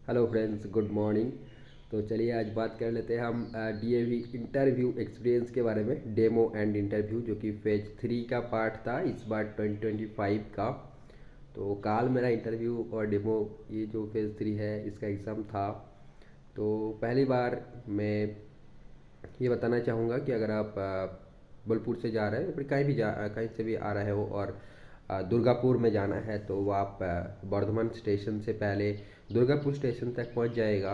Hello friends, good morning. तो चलिए आज बात कर लेते हैं हम डीएवी इंटरव्यू एक्सपीरियंस के बारे में। डेमो एंड इंटरव्यू जो कि फेज 3 का पार्ट था इस बार 2025 का। तो काल मेरा इंटरव्यू और डेमो, ये जो फेज 3 है इसका एग्ज़ाम था। तो पहली बार मैं ये बताना चाहूँगा कि अगर आप बोलपुर से जा रहे हैं या फिर कहीं से भी आ रहे हो और दुर्गापुर में जाना है तो वो आप बर्धमान स्टेशन से पहले दुर्गापुर स्टेशन तक पहुंच जाएगा।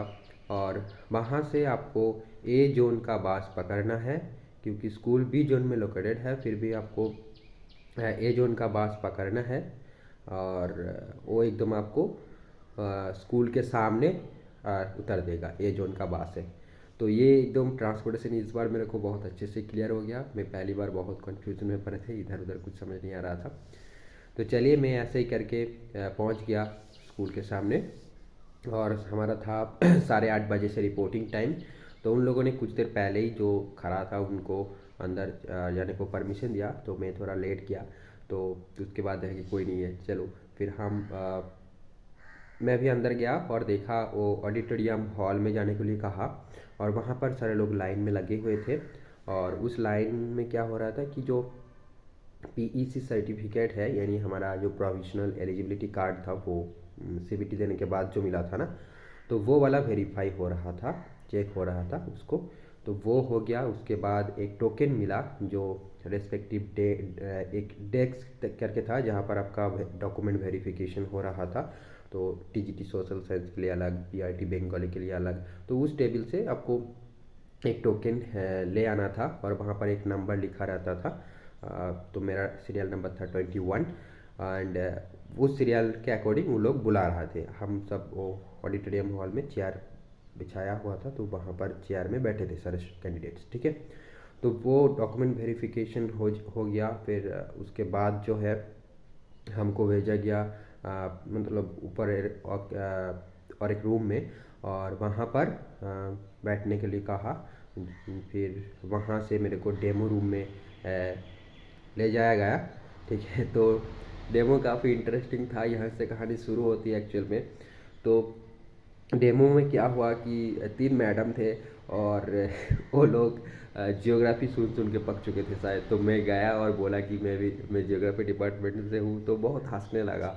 और वहां से आपको ए जोन का बस पकड़ना है, क्योंकि स्कूल बी जोन में लोकेटेड है। फिर भी आपको ए जोन का बस पकड़ना है और वो एकदम आपको स्कूल के सामने उतर देगा। ए जोन का बस है। तो ये एकदम ट्रांसपोर्टेशन इस बार मेरे को बहुत अच्छे से क्लियर हो गया। मैं पहली बार बहुत कंफ्यूजन में पड़े थे, इधर उधर कुछ समझ नहीं आ रहा था। तो चलिए मैं ऐसे ही करके पहुंच गया स्कूल के सामने। और हमारा था 8:30 बजे से रिपोर्टिंग टाइम। तो उन लोगों ने कुछ देर पहले ही जो खड़ा था उनको अंदर जाने को परमिशन दिया, तो मैं थोड़ा लेट किया। तो उसके बाद है कि कोई नहीं है, चलो फिर मैं भी अंदर गया और देखा वो ऑडिटोरियम हॉल में जाने के लिए कहा। और वहाँ पर सारे लोग लाइन में लगे हुए थे। और उस लाइन में क्या हो रहा था कि जो पीईसी सर्टिफिकेट है, यानी हमारा जो प्रोविजनल एलिजिबिलिटी कार्ड था वो सीबीटी देने के बाद जो मिला था ना, तो वो वाला वेरीफाई हो रहा था, चेक हो रहा था उसको। तो वो हो गया। उसके बाद एक टोकन मिला जो रेस्पेक्टिव डे एक डेस्क करके था जहाँ पर आपका डॉक्यूमेंट वेरिफिकेशन हो रहा था। तो टीजीटी सोशल साइंस के लिए अलग, पीआईटी बंगाली के लिए अलग। तो उस टेबल से आपको एक टोकन ले आना था और वहाँ पर एक नंबर लिखा रहता था। तो मेरा सीरियल नंबर था 21। एंड उस सीरियल के अकॉर्डिंग वो लोग बुला रहे थे। हम सब वो ऑडिटोरियम हॉल में चेयर बिछाया हुआ था, तो वहाँ पर चेयर में बैठे थे सारे कैंडिडेट्स, ठीक है। तो वो डॉक्यूमेंट वेरिफिकेशन हो गया। फिर उसके बाद जो है हमको भेजा गया मतलब ऊपर और एक रूम में, और वहाँ पर बैठने के लिए कहा। फिर वहाँ से मेरे को डेमो रूम में ले जाया गया, ठीक है। तो डेमो काफ़ी इंटरेस्टिंग था, यहाँ से कहानी शुरू होती है एक्चुअल में। तो डेमो में क्या हुआ कि 3 मैडम थे और वो लोग जियोग्राफी सुन सुन के पक चुके थे शायद। तो मैं गया और बोला कि मैं जियोग्राफी डिपार्टमेंट से हूँ, तो बहुत हंसने लगा।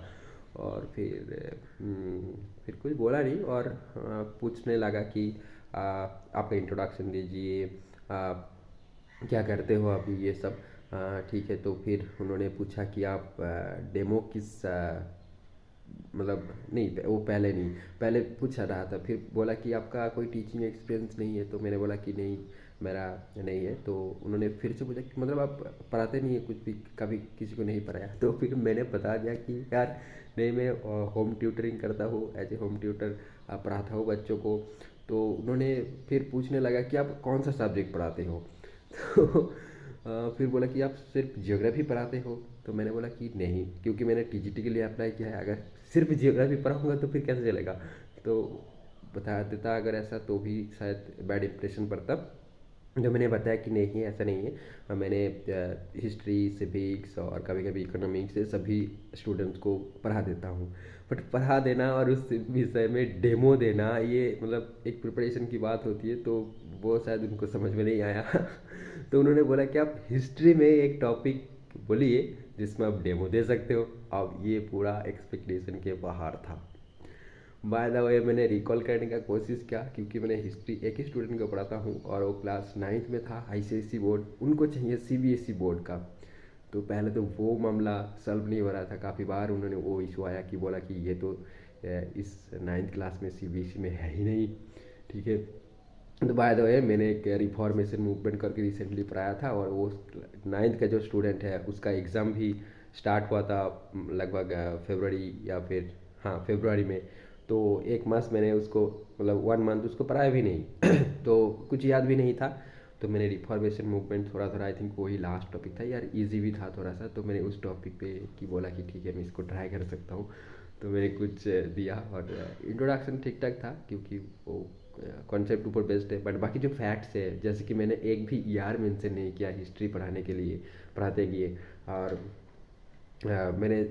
और फिर कुछ बोला नहीं और पूछने लगा कि आपका इंट्रोडक्शन दीजिए, क्या करते हो अभी, ये सब। ठीक है। तो फिर उन्होंने पूछा कि आप डेमो किस मतलब नहीं, वो पहले नहीं, पहले पूछा रहा था। फिर बोला कि आपका कोई टीचिंग एक्सपीरियंस नहीं है, तो मैंने बोला कि नहीं, मेरा नहीं है। तो उन्होंने फिर से पूछा कि मतलब आप पढ़ाते नहीं है कुछ भी, कभी किसी को नहीं पढ़ाया? तो फिर मैंने बता दिया कि यार नहीं, मैं होम ट्यूटरिंग करता हूँ, एज ए होम ट्यूटर पढ़ाता हूँ बच्चों को। तो उन्होंने फिर पूछने लगा कि आप कौन सा सब्जेक्ट पढ़ाते हो। तो फिर बोला कि आप सिर्फ जियोग्राफी पढ़ाते हो। तो मैंने बोला कि नहीं, क्योंकि मैंने टीजीटी के लिए अप्लाई किया है, अगर सिर्फ जियोग्राफी पढ़ाऊंगा तो फिर कैसे चलेगा। तो बता देता अगर ऐसा, तो भी शायद बैड इंप्रेशन पड़ता। जो मैंने बताया कि नहीं, ऐसा नहीं है। मैंने हिस्ट्री, सिविक्स और कभी कभी इकोनॉमिक्स से सभी स्टूडेंट्स को पढ़ा देता हूँ। बट पढ़ा देना और उस विषय में डेमो देना, ये मतलब एक प्रिपरेशन की बात होती है। तो वो शायद उनको समझ में नहीं आया। तो उन्होंने बोला कि आप हिस्ट्री में एक टॉपिक बोलिए जिसमें आप डेमो दे सकते हो। अब ये पूरा एक्सपेक्टेशन के बाहर था। बाय द वे मैंने रिकॉल करने का कोशिश किया, क्योंकि मैंने हिस्ट्री एक ही स्टूडेंट को पढ़ाता हूँ और वो क्लास 9th में था, आईसीएसई बोर्ड, उनको चाहिए सीबीएसई बोर्ड का। तो पहले तो वो मामला सॉल्व नहीं हो रहा था। काफ़ी बार उन्होंने वो इशू आया कि बोला कि ये तो इस 9th क्लास में सीबीएसई में है ही नहीं, ठीक है। तो बाय द वे मैंने एक रिफॉर्मेशन मूवमेंट करके रिसेंटली पढ़ाया था, और वो 9th का जो स्टूडेंट है उसका एग्ज़ाम भी स्टार्ट हुआ था लगभग फरवरी या फिर हाँ फरवरी में। तो 1 मास मैंने उसको मतलब 1 मंथ उसको पढ़ाया भी नहीं। तो कुछ याद भी नहीं था। तो मैंने रिफॉर्मेशन मूवमेंट थोड़ा थोड़ा, आई थिंक वही लास्ट टॉपिक था यार, इजी भी था थोड़ा सा। तो मैंने उस टॉपिक पे कि बोला कि ठीक है मैं इसको ट्राई कर सकता हूँ। तो मैंने कुछ दिया और इंट्रोडक्शन ठीक ठाक था, क्योंकि वो कॉन्सेप्ट ऊपर बेस्ड है। बट बाकी जो फैक्ट्स है, जैसे कि मैंने एक भी ईयर मेंशन नहीं किया हिस्ट्री पढ़ाने के लिए, पढ़ाते गए। और मैंने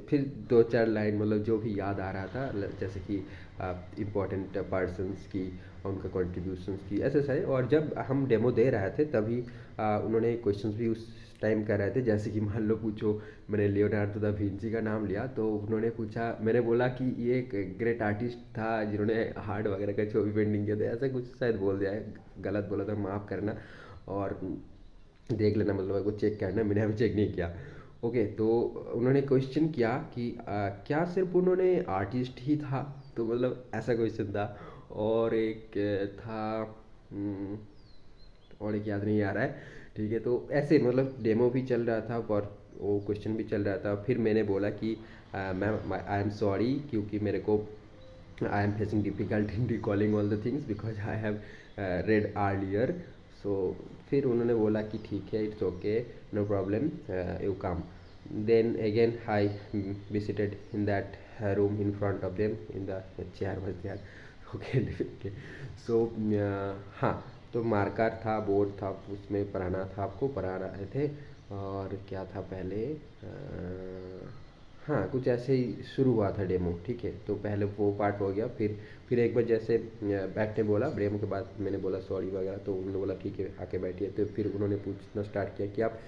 फिर दो चार लाइन मतलब जो भी याद आ रहा था जैसे कि इम्पोर्टेंट पर्सन्स की उनका कॉन्ट्रीब्यूशंस की ऐसे सारे। और जब हम डेमो दे रहे थे तभी उन्होंने क्वेश्चंस भी उस टाइम कर रहे थे, जैसे कि मान लो पूछो मैंने लियोनार्डो दा विंची का नाम लिया तो उन्होंने पूछा, मैंने बोला कि ये एक ग्रेट आर्टिस्ट था जिन्होंने हार्ट वगैरह का जो भी पेंटिंग किया था, ऐसा कुछ शायद बोल दिया है, गलत बोला था माफ़ करना। और देख लेना, मतलब वो चेक करना, मैंने अभी चेक नहीं किया। ओके, तो उन्होंने क्वेश्चन किया कि क्या सिर्फ उन्होंने आर्टिस्ट ही था, तो मतलब ऐसा क्वेश्चन था। और एक था हम्म, और एक याद नहीं आ रहा है। ठीक है, तो ऐसे मतलब डेमो भी चल रहा था और वो क्वेश्चन भी चल रहा था। फिर मैंने बोला कि मैम आई एम सॉरी, क्योंकि मेरे को I am facing difficult in recalling all the things because I have read earlier. So फिर उन्होंने बोला कि ठीक है, it's okay, no problem, you come. Then again I visited in that room in front of them in the chair was there. Okay, so हाँ, तो marker था, board था, उसमें पढ़ाना था, आपको पढ़ा रहे थे। और क्या था पहले हाँ, कुछ ऐसे ही शुरू हुआ था डेमो। ठीक है, तो पहले वो पार्ट हो गया। फिर एक बार जैसे बैठने बोला डेमो के बाद, मैंने बोला सॉरी वगैरह, तो उन्होंने बोला ठीक है आके बैठिए। तो फिर उन्होंने पूछना स्टार्ट किया कि आप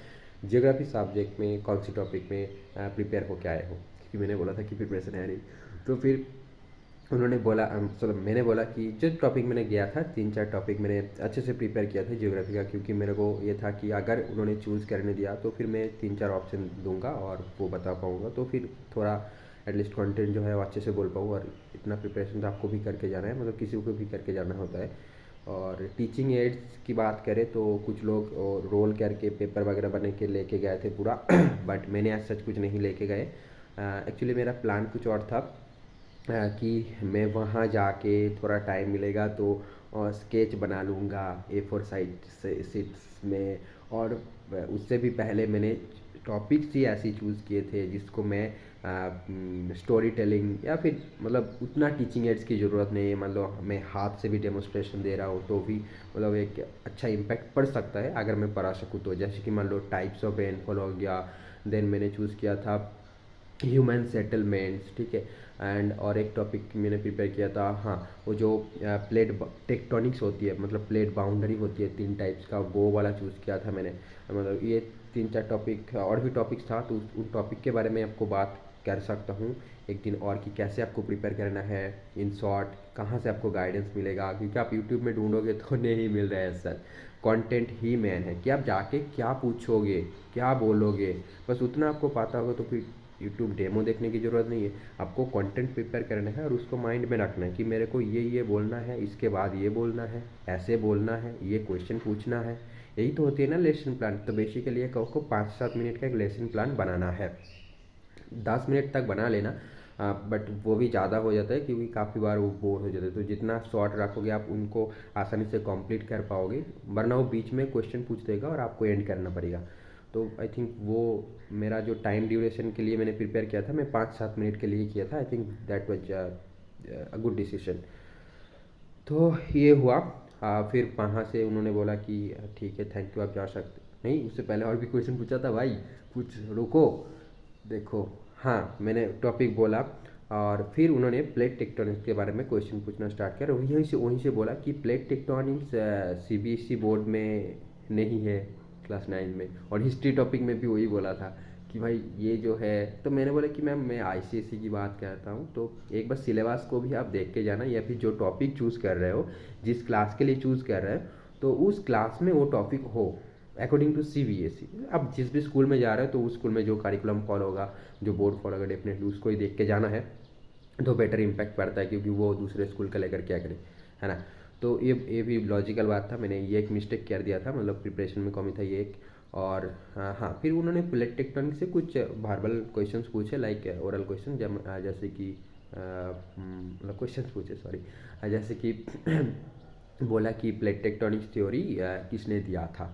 जियोग्राफी सब्जेक्ट में कौन सी टॉपिक में प्रिपेयर होके आए हो, क्योंकि मैंने बोला था कि प्रिपरेशन है नहीं। तो फिर उन्होंने बोला चलो, मैंने बोला कि जो टॉपिक मैंने गया था, तीन चार टॉपिक मैंने अच्छे से प्रिपेयर किया था ज्योग्राफी का, क्योंकि मेरे को ये था कि अगर उन्होंने चूज़ करने दिया तो फिर मैं तीन चार ऑप्शन दूंगा और वो बता पाऊंगा, तो फिर थोड़ा एटलीस्ट कंटेंट जो है वो अच्छे से बोल पाऊँ। और इतना प्रिपरेशन तो आपको भी करके जाना है, मतलब किसी को भी करके जाना होता है। और टीचिंग एड्स की बात करें तो कुछ लोग रोल करके पेपर वगैरह बने के लेके गए थे पूरा बट मैंने आज सच कुछ नहीं लेके गए। एक्चुअली मेरा प्लान कुछ और था कि मैं वहाँ जाके थोड़ा टाइम मिलेगा तो स्केच बना लूँगा A4 साइज से शीट्स में। और उससे भी पहले मैंने टॉपिक्स ही ऐसे चूज़ किए थे जिसको मैं स्टोरी टेलिंग या फिर मतलब उतना टीचिंग एड्स की ज़रूरत नहीं है, मतलब मैं हाथ से भी डेमोस्ट्रेशन दे रहा हूँ तो भी मतलब एक अच्छा इम्पैक्ट पड़ सकता है अगर मैं पढ़ा सकूँ तो। जैसे कि मान लो टाइप्स ऑफ रेनफॉल हो गया, देन मैंने चूज़ किया था ह्यूमन सेटलमेंट्स। ठीक है, एंड और एक टॉपिक मैंने प्रिपेयर किया था, हाँ, वो जो प्लेट टेक्टोनिक्स होती है, मतलब प्लेट बाउंड्री होती है तीन टाइप्स का, वो वाला चूज़ किया था मैंने। मतलब ये तीन चार टॉपिक और भी टॉपिक्स था, तो उन टॉपिक के बारे में आपको बात कर सकता हूँ एक दिन और, कि कैसे आपको प्रिपेयर करना है। इन शॉर्ट कहाँ से आपको गाइडेंस मिलेगा, क्योंकि आप यूट्यूब में ढूंढोगे तो नहीं मिल रहा है सर। कंटेंट ही मेन है कि आप जाके क्या पूछोगे, क्या बोलोगे, बस उतना आपको पता होगा तो फिर यूट्यूब डेमो देखने की ज़रूरत नहीं है। आपको कंटेंट प्रिपेयर करना है और उसको माइंड में रखना है कि मेरे को ये बोलना है, इसके बाद ये बोलना है, ऐसे बोलना है, ये क्वेश्चन पूछना है। यही तो होती है ना लेसन प्लान। तो बेसिकली ये को 5-7 मिनट का एक लेसन प्लान बनाना है, 10 मिनट तक बना लेना। बट वो भी ज़्यादा हो जाता है क्योंकि काफ़ी बार वो बोर हो जाते हैं, तो जितना शॉर्ट रखोगे आप उनको आसानी से कंप्लीट कर पाओगे, वरना वो बीच में क्वेश्चन पूछ देगा और आपको एंड करना पड़ेगा। तो आई थिंक वो मेरा जो टाइम ड्यूरेशन के लिए मैंने प्रिपेयर किया था, मैं 5-7 मिनट के लिए किया था। I think that was a good decision. तो ये हुआ। फिर वहाँ से उन्होंने बोला कि ठीक है, थैंक यू, आप जा सकते। नहीं, उससे पहले और भी क्वेश्चन पूछा था भाई, कुछ रुको, देखो। हाँ, मैंने टॉपिक बोला और फिर उन्होंने प्लेट टेक्टोनिक्स के बारे में क्वेश्चन पूछना स्टार्ट किया। और वहीं से बोला कि प्लेट टेक्टोनिक्स CBSE बोर्ड में नहीं है क्लास 9 में। और हिस्ट्री टॉपिक में भी वही बोला था कि भाई ये जो है। तो मैंने बोला कि मैम मैं ICSE की बात करता हूँ, तो एक बार सिलेबस को भी आप देख के जाना, या फिर जो टॉपिक चूज़ कर रहे हो, जिस क्लास के लिए चूज़ कर रहे हो, तो उस क्लास में वो टॉपिक हो अकॉर्डिंग टू CBSE। अब जिस भी स्कूल में जा रहे हो तो उस स्कूल में जो करिकुलम फॉलो होगा, जो बोर्ड फॉलो होगा, डेफिनेटली उसको ही देख के जाना है, तो बेटर इम्पैक्ट पड़ता है, क्योंकि वो दूसरे स्कूल का लेकर क्या करे, है ना। तो ये भी लॉजिकल बात था, मैंने ये एक मिस्टेक कर दिया था, मतलब प्रिपरेशन में कमी था ये एक। और हाँ, फिर उन्होंने प्लेट टेक्टोनिक से कुछ वर्बल क्वेश्चंस पूछे, लाइक ओरल क्वेश्चन, जैसे कि मतलब क्वेश्चंस पूछे, सॉरी, जैसे कि बोला कि प्लेट टेक्टोनिक्स थ्योरी किसने दिया था।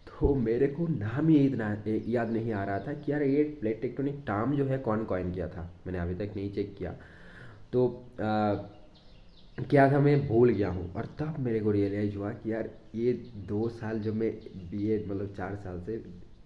तो मेरे को नाम ही इतना याद नहीं आ रहा था कि यार ये प्लेट टेक्टोनिक टर्म जो है कौन कॉइन किया था, मैंने अभी तक नहीं चेक किया। तो क्या था, मैं भूल गया हूँ। और तब मेरे को रियलाइज़ हुआ कि यार ये 2 साल जो मैं BA, मतलब 4 साल से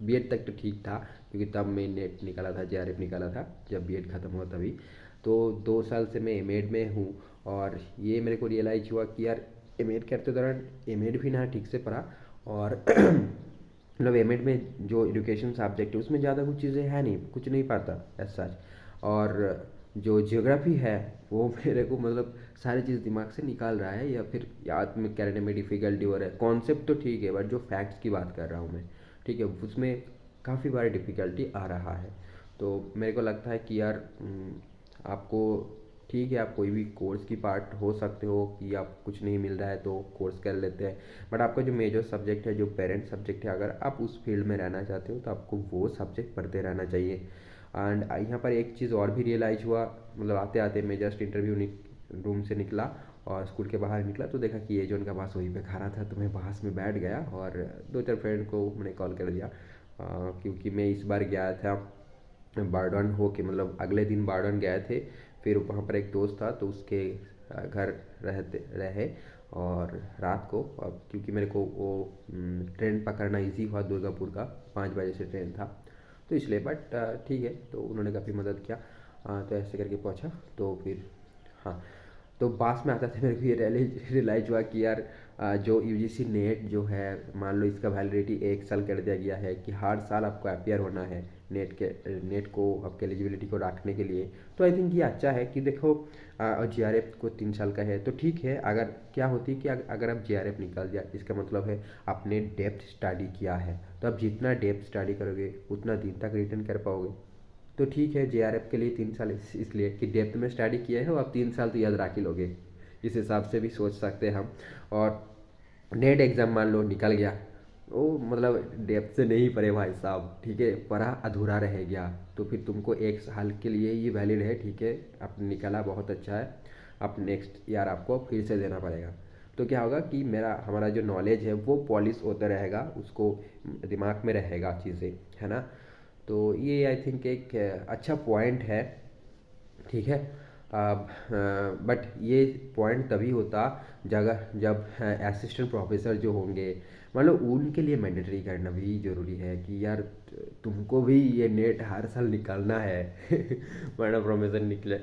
बीएड तक तो ठीक था, क्योंकि तब मैं नेट निकाला था, जेआरएफ निकाला था जब बीएड ख़त्म हुआ तभी। तो 2 साल से मैं एमएड में हूँ। और ये मेरे को रियलाइज़ हुआ कि यार एमएड करते दौरान एमएड भी ना ठीक से पढ़ा, और मतलब एमएड में जो एजुकेशन सब्जेक्ट है उसमें ज़्यादा कुछ चीज़ें है नहीं, कुछ नहीं पाता एज सच। और जो जियोग्राफी है वो मेरे को मतलब सारी चीज़ दिमाग से निकाल रहा है, या फिर याद में करने में डिफ़िकल्टी हो रहा है। कॉन्सेप्ट तो ठीक है, बट जो फैक्ट्स की बात कर रहा हूँ मैं, ठीक है, उसमें काफ़ी बार डिफ़िकल्टी आ रहा है। तो मेरे को लगता है कि यार आपको ठीक है, आप कोई भी कोर्स की पार्ट हो सकते हो कि आप कुछ नहीं मिल रहा है तो कोर्स कर लेते हैं, बट आपका जो मेजर सब्जेक्ट है, जो पेरेंट सब्जेक्ट है, अगर आप उस फील्ड में रहना चाहते हो तो आपको वो सब्जेक्ट पढ़ते रहना चाहिए। एंड यहाँ पर एक चीज़ और भी रियलाइज़ हुआ, मतलब आते आते मैं जस्ट इंटरव्यू रूम से निकला और स्कूल के बाहर निकला तो देखा कि ये जो उनका बास वहीं पे खड़ा था, तो मैं बास में बैठ गया और 2-4 फ्रेंड को मैंने कॉल कर दिया। क्योंकि मैं इस बार गया था बारडन हो के, मतलब अगले दिन बारडन गए थे। फिर वहाँ पर एक दोस्त था तो उसके घर रहते रहे, और रात को, अब क्योंकि मेरे को वो ट्रेन पकड़ना इजी हुआ, दुर्गापुर का 5 बजे से ट्रेन था, तो इसलिए। बट ठीक है, तो उन्होंने काफ़ी मदद किया। तो ऐसे करके पहुँचा। तो फिर हाँ, तो पास में आता था मेरे को ये रियलाइज हुआ कि यार जो यूजीसी नेट जो है, मान लो इसका वैलिडिटी 1 साल कर दिया गया है कि हर साल आपको अपियर होना है नेट को आपके एलिजिबिलिटी को रखने के लिए। तो आई थिंक ये अच्छा है कि देखो, और जेआरएफ को 3 साल का है तो ठीक है। अगर क्या होती है कि अगर आप जेआरएफ निकाल दिया, इसका मतलब है आपने डेप्थ स्टडी किया है, तो आप जितना डेप्थ स्टडी करोगे उतना दिन तक रिटर्न कर पाओगे। तो ठीक है, जेआरएफ के लिए 3 साल इसलिए कि डेप्थ में स्टडी किए हो, आप 3 साल तो याद रख ही लोगे, इस हिसाब से भी सोच सकते हैं हम। और नेट एग्ज़ाम मान लो निकल गया, वो मतलब डेप्थ से नहीं पढ़े भाई साहब, ठीक है, पढ़ा अधूरा रह गया, तो फिर तुमको 1 साल के लिए ये वैलिड है, ठीक है, अब निकला बहुत अच्छा है। अब नेक्स्ट ईयर आपको फिर से देना पड़ेगा। तो क्या होगा कि हमारा जो नॉलेज है वो पॉलिश होता रहेगा, उसको दिमाग में रहेगा चीज़ें, है ना। तो ये आई थिंक एक अच्छा पॉइंट है, ठीक है। बट ये पॉइंट तभी होता जब असिस्टेंट प्रोफेसर जो होंगे, मतलब उनके लिए मैंडेटरी करना भी ज़रूरी है कि यार तुमको भी ये नेट हर साल निकालना है वरना प्रोफेसर निकले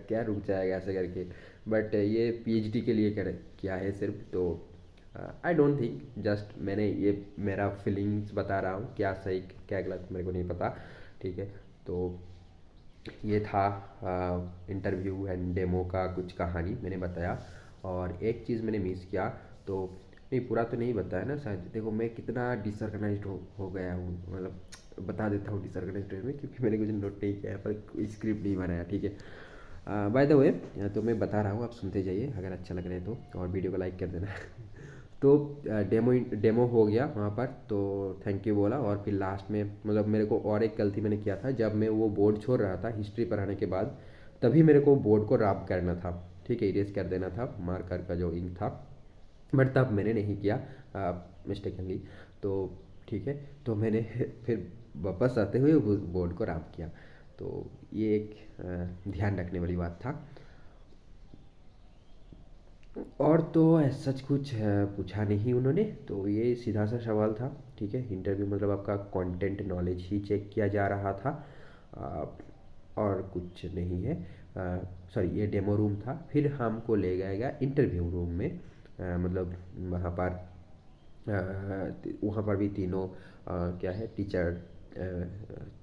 क्या रुक जाएगा ऐसे करके। बट ये पीएचडी के लिए किया है सिर्फ। तो आई डोंट थिंक, जस्ट मैंने ये मेरा फीलिंग्स बता रहा हूँ, क्या सही क्या गलत मेरे को नहीं पता, ठीक है। तो ये था इंटरव्यू एंड डेमो का कुछ कहानी मैंने बताया। और एक चीज़ मैंने मिस किया, तो नहीं पूरा तो नहीं बताया ना शायद, देखो मैं कितना डिसऑर्गेनाइज्ड हो गया हूँ, मतलब बता देता हूँ डिसऑर्गेनाइज्ड में, क्योंकि मैंने कुछ नोट नहीं किया है, पर स्क्रिप्ट नहीं बनाया, ठीक है। बाय द वे, तो मैं बता रहा हूँ, आप सुनते जाइए अगर अच्छा लग रहा है तो, और वीडियो को लाइक कर देना तो डेमो हो गया वहाँ पर, तो थैंक यू बोला। और फिर लास्ट में मतलब मेरे को और एक गलती मैंने किया था, जब मैं वो बोर्ड छोड़ रहा था हिस्ट्री पढ़ाने के बाद, तभी मेरे को बोर्ड को रब करना था, ठीक है, इरेज कर देना था मार्कर का जो इंक था, बट तब मैंने नहीं किया मिस्टेकनली। तो ठीक है, तो मैंने फिर वापस आते हुए बोर्ड को रब किया। तो ये एक ध्यान रखने वाली बात था। और तो ऐसा सच कुछ पूछा नहीं उन्होंने, तो ये सीधा सा सवाल था, ठीक है। इंटरव्यू मतलब आपका कंटेंट नॉलेज ही चेक किया जा रहा था, आ, और कुछ नहीं है। सॉरी, ये डेमो रूम था। फिर हमको ले गया इंटरव्यू रूम में, मतलब वहाँ पर वहाँ पर भी तीनों क्या है टीचर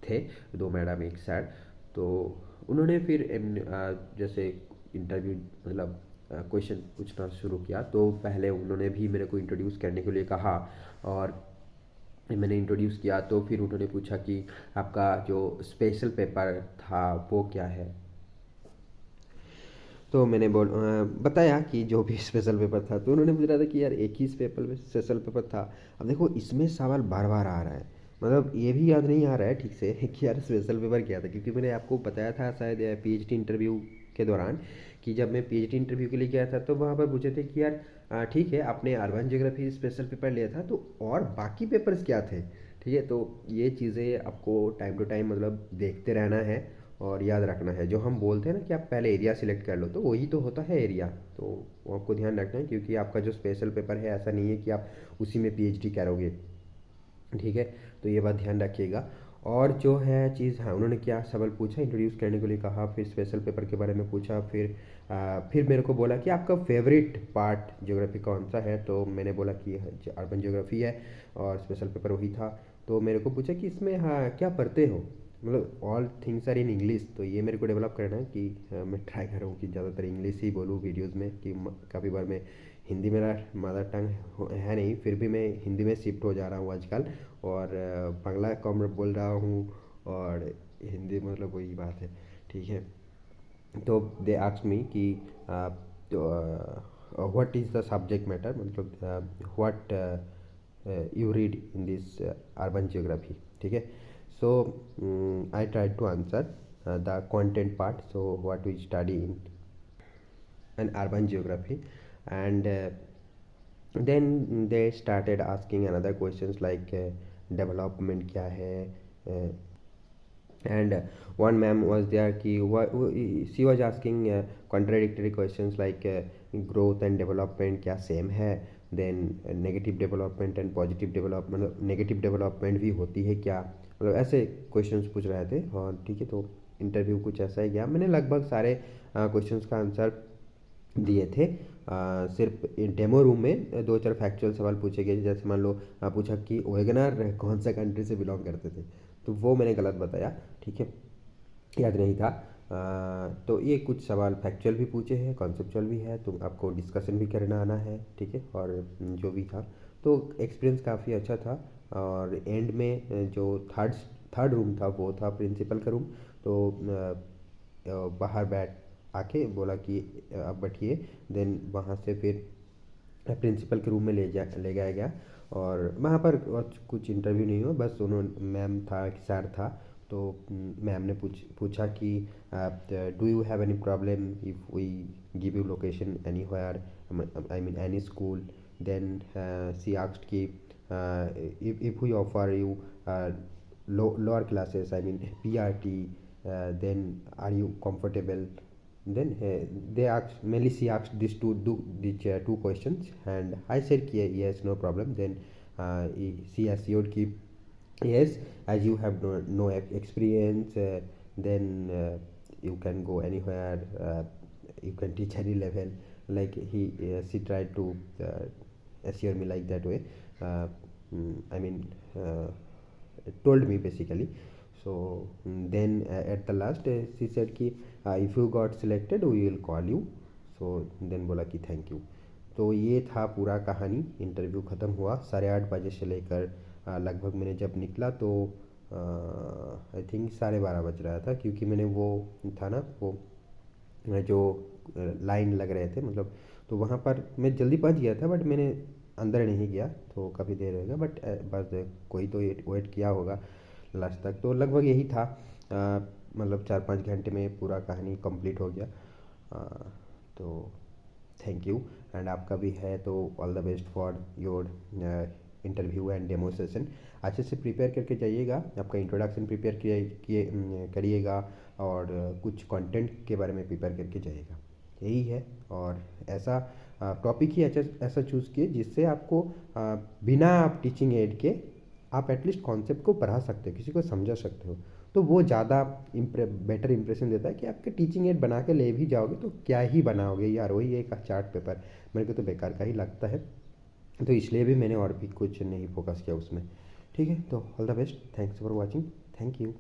थे, 2 मैडम 1 सर। तो उन्होंने फिर जैसे इंटरव्यू मतलब क्वेश्चन पूछना शुरू किया, तो पहले उन्होंने भी मेरे को इंट्रोड्यूस करने के लिए कहा, और मैंने इंट्रोड्यूस किया। तो फिर उन्होंने पूछा कि आपका जो स्पेशल पेपर था वो क्या है। तो मैंने बताया कि जो भी स्पेशल पेपर था, तो उन्होंने पूछ रहा था कि यार एक ही स्पेशल पेपर था। अब देखो इसमें सवाल बार बार आ रहा है, मतलब ये भी याद नहीं आ रहा है ठीक से कि यार स्पेशल पेपर क्या था, क्योंकि मैंने आपको बताया था शायद पीएचडी इंटरव्यू के दौरान कि जब मैं पीएचडी इंटरव्यू के लिए गया था तो वहाँ पर पूछे थे कि यार ठीक है, आपने अर्बन ज्योग्राफी स्पेशल पेपर लिया था, तो और बाकी पेपर्स क्या थे, ठीक है। तो ये चीज़ें आपको टाइम टू टाइम मतलब देखते रहना है और याद रखना है। जो हम बोलते हैं ना कि आप पहले एरिया सिलेक्ट कर लो, तो वही तो होता है एरिया, तो वो आपको ध्यान रखना है, क्योंकि आपका जो स्पेशल पेपर है ऐसा नहीं है कि आप उसी में पीएचडी करोगे, ठीक है। तो ये बात ध्यान रखिएगा। और जो है चीज़, हाँ, उन्होंने क्या सवाल पूछा, इंट्रोड्यूस करने के लिए कहा, फिर स्पेशल पेपर के बारे में पूछा, फिर मेरे को बोला कि आपका फेवरेट पार्ट ज्योग्राफी कौन सा है, तो मैंने बोला कि अर्बन ज्योग्राफी है और स्पेशल पेपर वही था। तो मेरे को पूछा कि इसमें, हाँ, क्या पढ़ते हो, मतलब all things are in English. तो ये मेरे को डेवलप करना है कि मैं ट्राई कर रहा हूँ कि ज़्यादातर इंग्लिश ही बोलूँ वीडियोज़ में, कि काफ़ी बार मैं, हिंदी मेरा मदर टंग है नहीं, फिर भी मैं हिंदी में शिफ्ट हो जा रहा हूँ आजकल, और बांग्ला कम बोल रहा हूँ, और हिंदी मतलब वही बात है। ठीक है। तो दे आस्क मी कि what is the subject matter, मतलब what you read in this urban geography. ठीक है। So I try to answer the content part, so what we study in an urban geography, and then they started asking another questions like development क्या है, uh, and one ma'am was there कि what she was asking contradictory questions like growth and development क्या same है, then negative development and positive development, मतलब negative development भी होती है क्या, मतलब ऐसे क्वेश्चंस पूछ रहे थे। और ठीक है, तो इंटरव्यू कुछ ऐसा ही गया, मैंने लगभग सारे क्वेश्चंस का आंसर दिए थे। सिर्फ डेमो रूम में दो चार फैक्चुअल सवाल पूछे गए, जैसे मान लो पूछा कि वेगनर कौन सा कंट्री से बिलोंग करते थे, तो वो मैंने गलत बताया। ठीक है, याद नहीं था। तो ये कुछ सवाल फैक्चुअल भी पूछे हैं, कॉन्सेप्चुअल भी है, तो आपको डिस्कशन भी करना आना है। ठीक है। और जो भी था, तो एक्सपीरियंस काफ़ी अच्छा था। और एंड में जो थर्ड रूम था वो था प्रिंसिपल का रूम। तो बाहर बैठ आके बोला कि आप बैठिए, देन वहाँ से फिर प्रिंसिपल के रूम में ले जाया गया। और वहाँ पर कुछ इंटरव्यू नहीं हुआ, बस उन्होंने, मैम था कि सर था, तो मैम ने पूछा कि do you have any problem if we give you location anywhere, I mean any school, then she asked कि if we offer you lower classes, I mean PRT, then are you comfortable, then they asked, mainly she asked these two questions, and I said yes, no problem. Then she assured ki yes, as you have no experience, then you can go anywhere, you can teach any level, like she tried to assure me like that way. uh, I mean, told me basically. So then at the last she said कि if you got selected we will call you. So then बोला कि thank you. तो ये था पूरा कहानी। Interview ख़त्म हुआ 8:30 बजे से लेकर लगभग मैंने जब निकला तो आई थिंक 12:30 बज रहा था, क्योंकि मैंने वो था ना, वो जो लाइन लग रहे थे, मतलब, तो वहाँ पर मैं जल्दी पहुँच गया था, बट मैंने अंदर नहीं गया, तो काफ़ी देर हो गया, बट बस कोई तो वेट किया होगा लास्ट तक। तो लगभग यही था, मतलब 4-5 घंटे में पूरा कहानी कंप्लीट हो गया। तो थैंक यू, एंड आपका भी है तो all the best for your interview and demo session. अच्छे से प्रिपेयर करके जाइएगा, आपका इंट्रोडक्शन प्रिपेयर करिएगा, और कुछ कंटेंट के बारे में प्रिपेयर करके जाइएगा, यही है। और ऐसा टॉपिक ही ऐसा चूज़ किए जिससे आपको बिना आप टीचिंग एड के आप एटलीस्ट कॉन्सेप्ट को पढ़ा सकते हो, किसी को समझा सकते हो, तो वो ज़्यादा बेटर इंप्रेशन देता है कि आपके टीचिंग एड बना के ले भी जाओगे तो क्या ही बनाओगे यार, वही एक चार्ट पेपर, मेरे को तो बेकार का ही लगता है। तो इसलिए भी मैंने और भी कुछ नहीं फोकस किया उसमें। ठीक है, तो all the best, thanks for watching, thank you.